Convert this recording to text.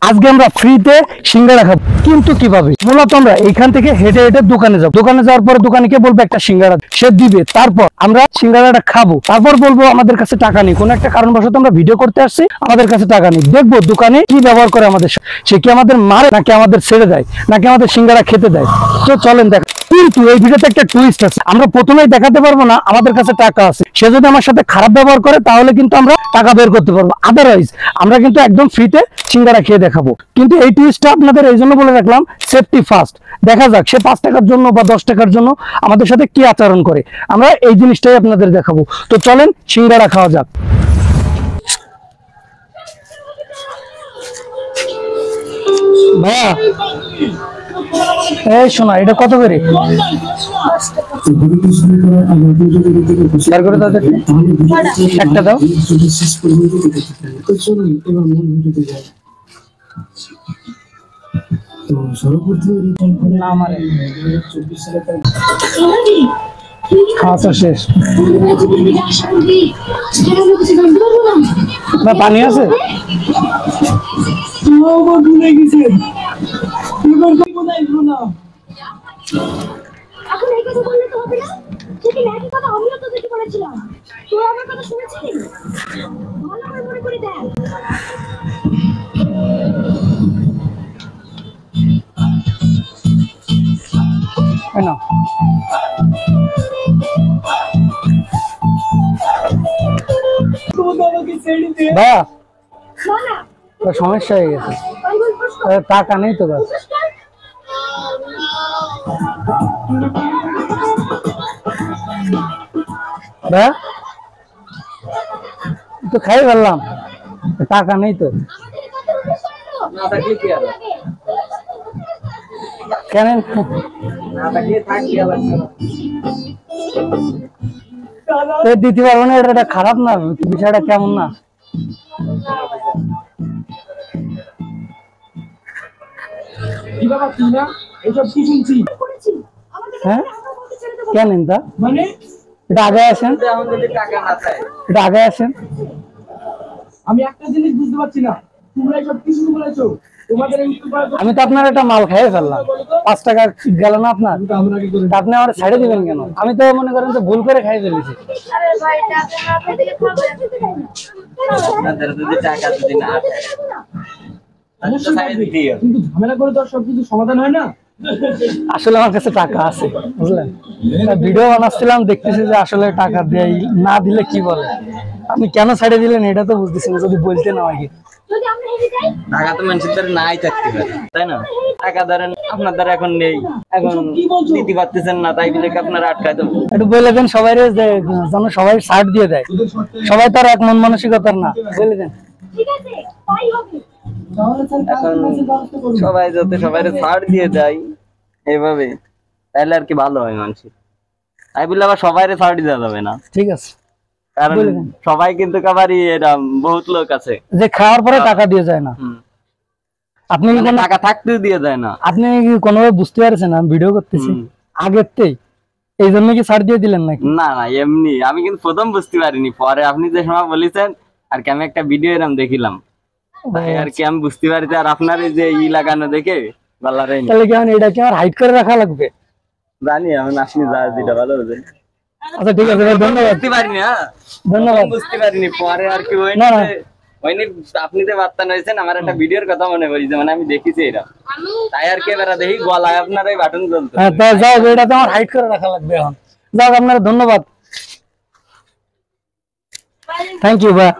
আজকে আমরা ফ্রিতে সিঙ্গাড়া খাবো, কিন্তু কিভাবে? মূলত আমরা এইখান থেকে হেঁটে হেঁটে দোকানে যাবো, দোকানে যাওয়ার পরে দোকানিকে বলবো একটা সিঙ্গাড়া সে দিবে, তারপর আমরা সিঙ্গাড়াটা খাবো, তারপর বলবো আমাদের কাছে টাকা নেই, কোনো একটা কারণবশত আমরা ভিডিও করতে আসছি, আমাদের কাছে টাকা নেই। দেখবো দোকানে কি ব্যবহার করে আমাদের, সে কি আমাদের মারে নাকি আমাদের ছেড়ে দেয় নাকি আমাদের সিঙ্গাড়া খেতে দেয়। তো চলেন দেখ। কিন্তু এই ভিডিওতে একটা টুইস্ট আছে, আমরা প্রথমেই দেখাতে পারবো না আমাদের কাছে টাকা আছে। সে যদি আমার সাথে খারাপ ব্যবহার করে তাহলে কিন্তু আমরা টাকা বের করতে পারবো, আদারওয়াইজ আমরা কিন্তু একদম ফ্রিতে সিঙ্গাড়া খেয়ে দেখাবো। কিন্তু এই টুইস্টটা আপনাদের এই জন্য বলে রাখলাম, সেফটি ফার্স্ট। দেখা যাক সে 5 টাকার জন্য বা 10 টাকার জন্য আমাদের সাথে কি আচরণ করে, আমরা এই জিনিসটাই আপনাদের দেখাবো। তো চলেন সিঙ্গাড়া খাওয়া যাক। ভাইয়া এই শোনা, এটা কত করে? একটা দাও। খাওয়া তো শেষ। না পানি আছে? এখন এই কথা বললে তো হবে না। ঠিক একই কথা আমিও তো দেখে বলেছিলাম। তুই আমার কথা শুনেছিস? ভালো করে মনে করে দেখ। না ভাইয়া সমস্যা হয়ে গেছে, টাকা নেই তো। বাস ভাইয়া তো খাই ফেললাম, টাকা নেই তো। কেন দিতে পারবো না? এটা খারাপ না, বিষয়টা কেমন না? হ্যাঁ কেন তা মানে এটা আগে আসেন, এটা আগে আসেন। আমি একটা জিনিস বুঝতে পারছি না, তোমরা সব কিছু বলেছো, তোমাদের আমি তো আপনার একটা মাল খাইয়ে ফেললাম, 5 টাকা গেল না আপনার, আপনি আমার ছাড়ে দিবেন কেন? আমি তো মনে করেন যে ভুল করে খাই ফেলেছি। কিন্তু ঝামেলা করে তো সবকিছু সমাধান হয় না। আসলে আমার কাছে টাকা আছে, বুঝলেন? ভিডিও বানাচ্ছিলাম, দেখতেছি যে আসলে টাকা দেয় না দিলে কি বলে। আপনি কেন ছাড়ে দিলেন এটা তো বুঝতেছি না, যদি বলতেন আমাকে। টাকা তো মানুষের দ্বারা নাই থাকতে পারে, তাই না? টাকা ধরেন আপনার দ্বারা এখন নেই, এখন দিতে পারতেছেন না, তাই বলে আপনারা আটকায় দেবো। একটু বলে দেন সবাই যেন সবাই ছাড় দিয়ে দেয়, সবাই তো আর এক মন মানসিকতার না, বলে দেন। এখন সবাই যাতে সবাই ছাড় দিয়ে দেয় এইভাবে, তাহলে আর কি ভালো হয় মানুষের। তাই বলে আবার সবাই ছাড় দেওয়া যাবে না, ঠিক আছে? কারণ সবাই কিন্তু কাবারই এরকম বহুত লোক আছে যে খাওয়ার পরে টাকা দিয়ে যায় না। আপনি কি কোনো টাকা থাকতেও দিয়ে যায় না? আপনি কি কোনোভাবে বুঝতে পারছেন আমি ভিডিও করতেছি আগেরতেই, এই জন্য কি ছাড় দিয়ে দিলেন নাকি? না না, এমনি আমি কিন্তু প্রথম বুঝতে পারিনি, পরে আপনি যে সময় বলেছেন আর কি আমি একটা ভিডিও এরকম দেখিলাম, আর কি আমি বুঝতে পারছি। আর আপনার এই যে লাগানো দেখে ভালো লাগে। তাহলে কি এটা কি আমার হাইড করে রাখা লাগবে? জানি আমি, আপনি যা যেটা ভালো হবে। আচ্ছা ঠিক আছে, ধন্যবাদ। বুঝতে পারিনি, হ্যাঁ ধন্যবাদ। বুঝতে পারিনি, পরে আর কি না না হয়নি। আপনি যে বার্তা নিয়েছেন আমার একটা ভিডিওর কথা মনে পড়েছে, মানে আমি দেখেছি এটা, তাই আর কি এবার দেখি গলায় আপনার এই বাটন জ্বলতো। হ্যাঁ যাও, এটা তো আমার হাইড করে রাখা লাগবে এখন। যাও, আপনারা ধন্যবাদ, থ্যাংক ইউ ভাই।